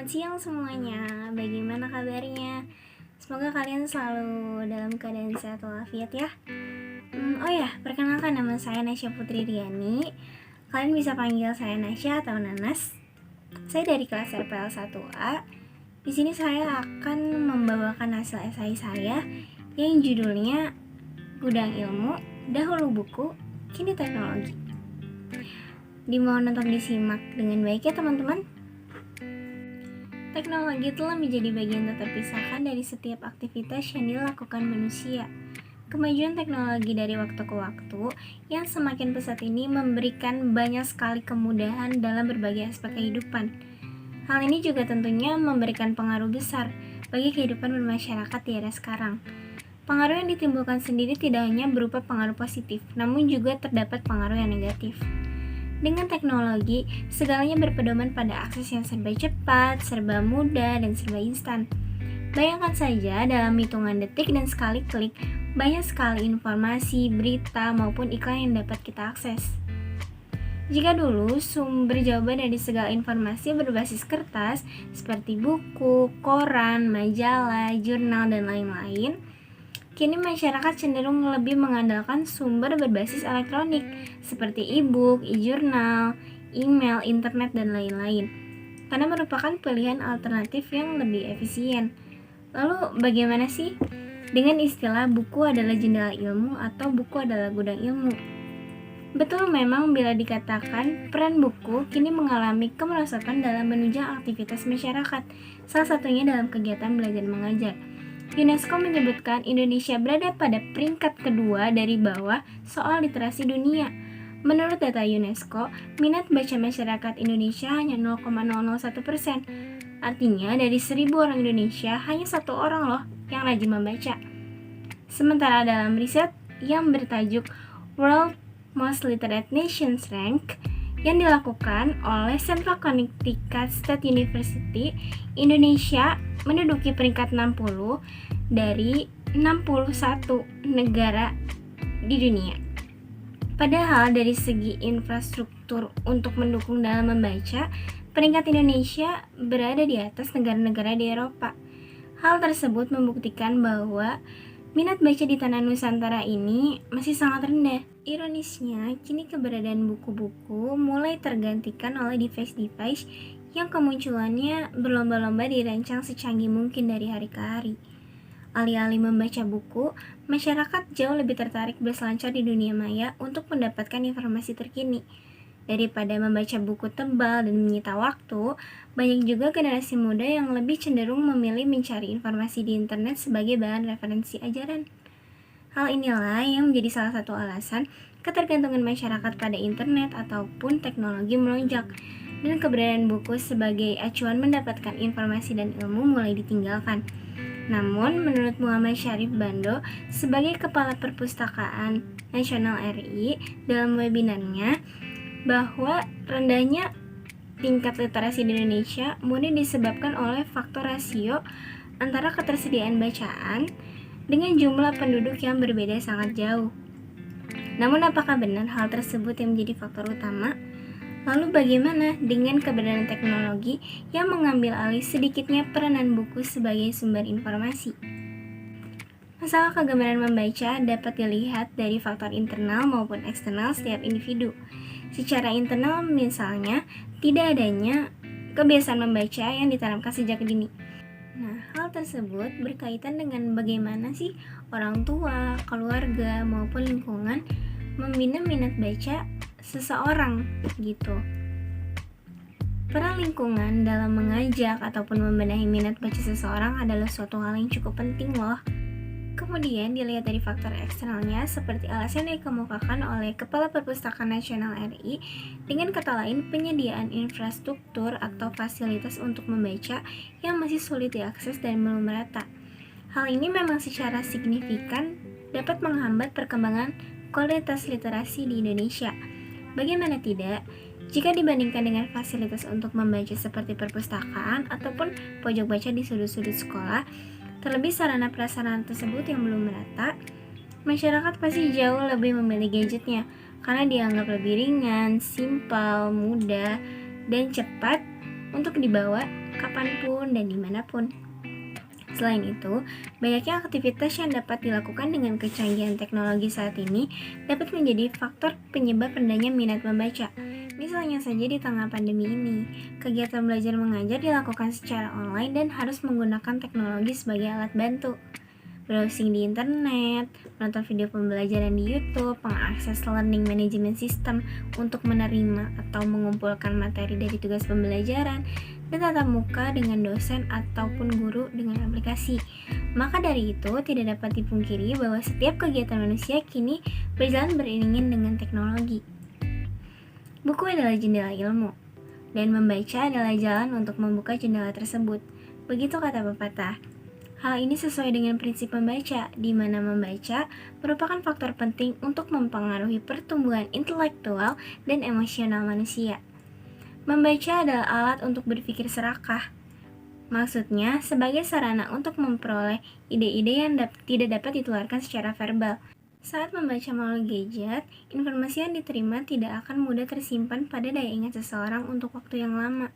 Selamat siang semuanya, bagaimana kabarnya? Semoga kalian selalu dalam keadaan sehat walafiat ya. Oh ya, perkenalkan nama saya Nasya Putri Riani. Kalian bisa panggil saya Nasya atau Nanas. Saya dari kelas RPL 1A. Di sini saya akan membawakan hasil esai saya yang judulnya Gudang Ilmu, Dahulu Buku, Kini Teknologi. Dimohon untuk disimak dengan baik ya teman-teman. Teknologi telah menjadi bagian tak terpisahkan dari setiap aktivitas yang dilakukan manusia. Kemajuan teknologi dari waktu ke waktu yang semakin pesat ini memberikan banyak sekali kemudahan dalam berbagai aspek kehidupan. Hal ini juga tentunya memberikan pengaruh besar bagi kehidupan bermasyarakat di era sekarang. Pengaruh yang ditimbulkan sendiri tidak hanya berupa pengaruh positif, namun juga terdapat pengaruh yang negatif. Dengan teknologi, segalanya berpedoman pada akses yang serba cepat, serba mudah, dan serba instan. Bayangkan saja dalam hitungan detik dan sekali klik, banyak sekali informasi, berita, maupun iklan yang dapat kita akses. Jika dulu sumber jawaban dari segala informasi berbasis kertas, seperti buku, koran, majalah, jurnal, dan lain-lain, kini masyarakat cenderung lebih mengandalkan sumber berbasis elektronik seperti e-book, e-jurnal, email, internet, dan lain-lain karena merupakan pilihan alternatif yang lebih efisien. Lalu bagaimana sih dengan istilah buku adalah jendela ilmu atau buku adalah gudang ilmu? Betul memang bila dikatakan peran buku kini mengalami kemerosotan dalam menunjang aktivitas masyarakat, salah satunya dalam kegiatan belajar mengajar. UNESCO menyebutkan Indonesia berada pada peringkat kedua dari bawah soal literasi dunia. Menurut data UNESCO, minat baca masyarakat Indonesia hanya 0,001%. Artinya dari 1.000 orang Indonesia, hanya 1 orang loh yang rajin membaca. Sementara dalam riset yang bertajuk World Most Literate Nations Rank yang dilakukan oleh Central Connecticut State University, Indonesia menduduki peringkat 60 dari 61 negara di dunia. Padahal dari segi infrastruktur untuk mendukung dalam membaca, peringkat Indonesia berada di atas negara-negara di Eropa. Hal tersebut membuktikan bahwa minat baca di tanah Nusantara ini masih sangat rendah. Ironisnya, kini keberadaan buku-buku mulai tergantikan oleh device-device yang kemunculannya berlomba-lomba dirancang secanggih mungkin dari hari ke hari. Alih-alih membaca buku, masyarakat jauh lebih tertarik berselancar di dunia maya untuk mendapatkan informasi terkini. Daripada membaca buku tebal dan menyita waktu, banyak juga generasi muda yang lebih cenderung memilih mencari informasi di internet sebagai bahan referensi ajaran. Hal inilah yang menjadi salah satu alasan ketergantungan masyarakat pada internet ataupun teknologi melonjak, dan keberadaan buku sebagai acuan mendapatkan informasi dan ilmu mulai ditinggalkan. Namun, menurut Muhammad Syarif Bando sebagai Kepala Perpustakaan Nasional RI dalam webinarnya, bahwa rendahnya tingkat literasi di Indonesia murni disebabkan oleh faktor rasio antara ketersediaan bacaan dengan jumlah penduduk yang berbeda sangat jauh. Namun apakah benar hal tersebut yang menjadi faktor utama? Lalu bagaimana dengan keberadaan teknologi yang mengambil alih sedikitnya peranan buku sebagai sumber informasi? Masalah kegemaran membaca dapat dilihat dari faktor internal maupun eksternal setiap individu. Secara internal misalnya, tidak adanya kebiasaan membaca yang ditanamkan sejak dini. Nah, hal tersebut berkaitan dengan bagaimana sih orang tua, keluarga, maupun lingkungan membina minat baca seseorang gitu. Peran lingkungan dalam mengajak ataupun membenahi minat baca seseorang adalah suatu hal yang cukup penting loh. Kemudian dilihat dari faktor eksternalnya seperti alasan yang dikemukakan oleh Kepala Perpustakaan Nasional RI, dengan kata lain penyediaan infrastruktur atau fasilitas untuk membaca yang masih sulit diakses dan belum merata. Hal ini memang secara signifikan dapat menghambat perkembangan kualitas literasi di Indonesia. Bagaimana tidak, jika dibandingkan dengan fasilitas untuk membaca seperti perpustakaan ataupun pojok baca di sudut-sudut sekolah, terlebih sarana prasarana tersebut yang belum merata, masyarakat pasti jauh lebih memilih gadgetnya karena dianggap lebih ringan, simpel, mudah, dan cepat untuk dibawa kapanpun dan dimanapun. Selain itu, banyaknya aktivitas yang dapat dilakukan dengan kecanggihan teknologi saat ini dapat menjadi faktor penyebab rendahnya minat membaca. Misalnya saja di tengah pandemi ini, kegiatan belajar mengajar dilakukan secara online dan harus menggunakan teknologi sebagai alat bantu. Browsing di internet, menonton video pembelajaran di YouTube, mengakses learning management system untuk menerima atau mengumpulkan materi dari tugas pembelajaran, dan tatap muka dengan dosen ataupun guru dengan aplikasi. Maka dari itu, tidak dapat dipungkiri bahwa setiap kegiatan manusia kini berjalan beriringan dengan teknologi. Buku adalah jendela ilmu, dan membaca adalah jalan untuk membuka jendela tersebut. Begitu kata pepatah. Hal ini sesuai dengan prinsip membaca, di mana membaca merupakan faktor penting untuk mempengaruhi pertumbuhan intelektual dan emosional manusia. Membaca adalah alat untuk berpikir serakah. Maksudnya, sebagai sarana untuk memperoleh ide-ide yang tidak dapat ditularkan secara verbal. Saat membaca melalui gadget, informasi yang diterima tidak akan mudah tersimpan pada daya ingat seseorang untuk waktu yang lama.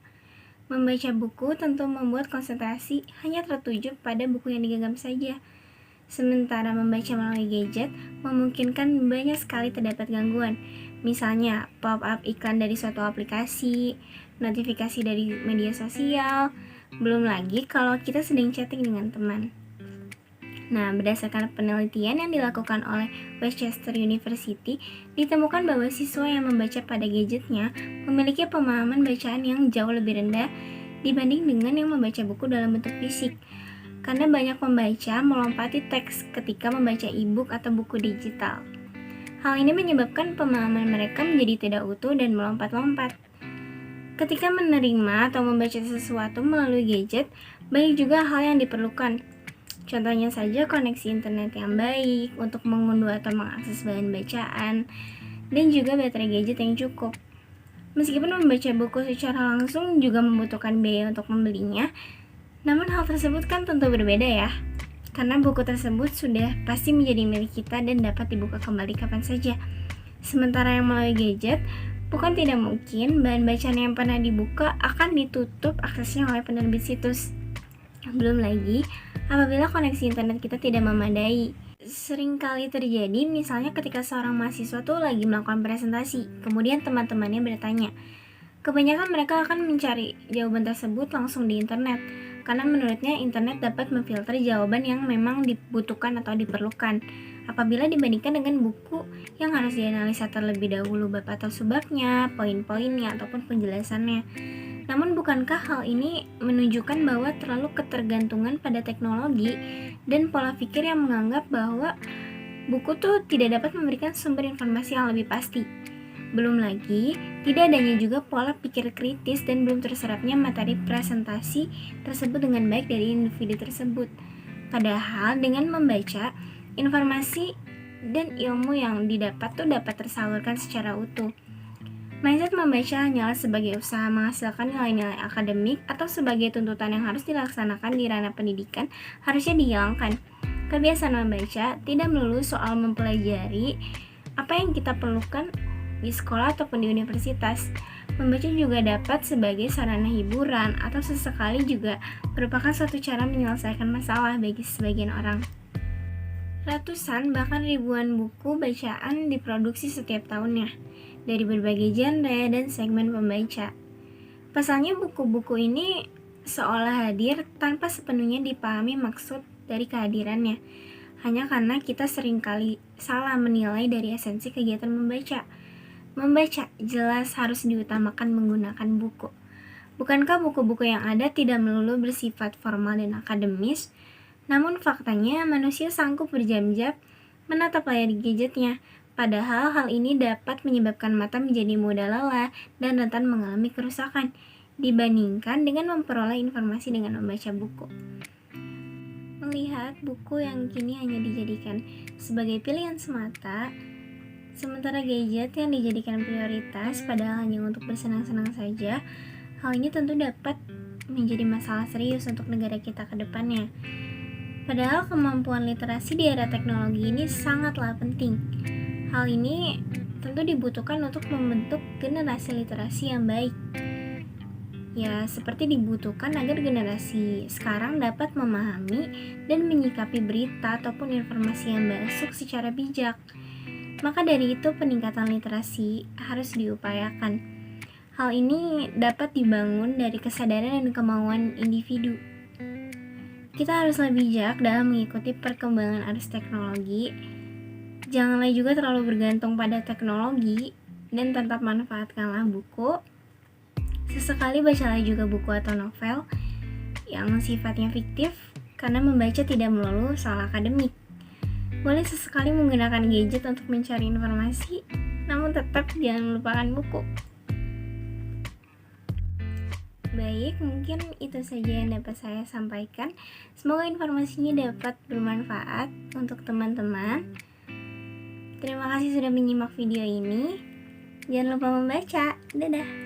Membaca buku tentu membuat konsentrasi hanya tertuju pada buku yang digenggam saja. Sementara membaca melalui gadget memungkinkan banyak sekali terdapat gangguan. Misalnya, pop-up iklan dari suatu aplikasi, notifikasi dari media sosial, belum lagi kalau kita sedang chatting dengan teman. Nah, berdasarkan penelitian yang dilakukan oleh Westchester University, ditemukan bahwa siswa yang membaca pada gadgetnya memiliki pemahaman bacaan yang jauh lebih rendah dibanding dengan yang membaca buku dalam bentuk fisik. Karena banyak pembaca melompati teks ketika membaca e-book atau buku digital. Hal ini menyebabkan pemahaman mereka menjadi tidak utuh dan melompat-lompat. Ketika menerima atau membaca sesuatu melalui gadget, banyak juga hal yang diperlukan. Contohnya saja koneksi internet yang baik untuk mengunduh atau mengakses bahan bacaan, dan juga baterai gadget yang cukup. Meskipun membaca buku secara langsung juga membutuhkan biaya untuk membelinya, namun hal tersebut kan tentu berbeda ya, karena buku tersebut sudah pasti menjadi milik kita dan dapat dibuka kembali kapan saja. Sementara yang melalui gadget, bukan tidak mungkin bahan bacaan yang pernah dibuka akan ditutup aksesnya oleh penerbit situs. Belum lagi, apabila koneksi internet kita tidak memadai. Sering kali terjadi misalnya ketika seorang mahasiswa tuh lagi melakukan presentasi, kemudian teman-temannya bertanya. Kebanyakan mereka akan mencari jawaban tersebut langsung di internet, karena menurutnya internet dapat memfilter jawaban yang memang dibutuhkan atau diperlukan, apabila dibandingkan dengan buku yang harus dianalisa terlebih dahulu bab atau subbabnya, poin-poinnya, ataupun penjelasannya. Namun bukankah hal ini menunjukkan bahwa terlalu ketergantungan pada teknologi dan pola pikir yang menganggap bahwa buku tuh tidak dapat memberikan sumber informasi yang lebih pasti? Belum lagi, tidak adanya juga pola pikir kritis dan belum terserapnya materi presentasi tersebut dengan baik dari individu tersebut. Padahal dengan membaca, informasi dan ilmu yang didapat tuh dapat tersalurkan secara utuh. Mindset membaca hanyalah sebagai usaha menghasilkan nilai-nilai akademik atau sebagai tuntutan yang harus dilaksanakan di ranah pendidikan harusnya dihilangkan. Kebiasaan membaca tidak melulu soal mempelajari apa yang kita perlukan di sekolah ataupun di universitas. Membaca juga dapat sebagai sarana hiburan atau sesekali juga merupakan suatu cara menyelesaikan masalah bagi sebagian orang. Ratusan bahkan ribuan buku bacaan diproduksi setiap tahunnya dari berbagai genre dan segmen pembaca. Pasalnya buku-buku ini seolah hadir tanpa sepenuhnya dipahami maksud dari kehadirannya, hanya karena kita seringkali salah menilai dari esensi kegiatan membaca. Membaca jelas harus diutamakan menggunakan buku. Bukankah buku-buku yang ada tidak melulu bersifat formal dan akademis? Namun faktanya manusia sanggup berjam-jam menatap layar gadgetnya. Padahal hal ini dapat menyebabkan mata menjadi mudah lelah dan rentan mengalami kerusakan dibandingkan dengan memperoleh informasi dengan membaca buku. Melihat buku yang kini hanya dijadikan sebagai pilihan semata, sementara gadget yang dijadikan prioritas padahal hanya untuk bersenang-senang saja, hal ini tentu dapat menjadi masalah serius untuk negara kita ke depannya. Padahal kemampuan literasi di era teknologi ini sangatlah penting. Hal ini tentu dibutuhkan untuk membentuk generasi literasi yang baik. Ya, seperti dibutuhkan agar generasi sekarang dapat memahami dan menyikapi berita ataupun informasi yang masuk secara bijak. Maka dari itu peningkatan literasi harus diupayakan. Hal ini dapat dibangun dari kesadaran dan kemauan individu. Kita harus lebih bijak dalam mengikuti perkembangan arus teknologi. Janganlah juga terlalu bergantung pada teknologi dan tetap manfaatkanlah buku. Sesekali bacalah juga buku atau novel yang sifatnya fiktif, karena membaca tidak melulu soal akademik. Boleh sesekali menggunakan gadget untuk mencari informasi, namun tetap jangan lupakan buku. Baik, mungkin itu saja yang dapat saya sampaikan. Semoga informasinya dapat bermanfaat untuk teman-teman. Terima kasih sudah menyimak video ini. Jangan lupa membaca. Dadah.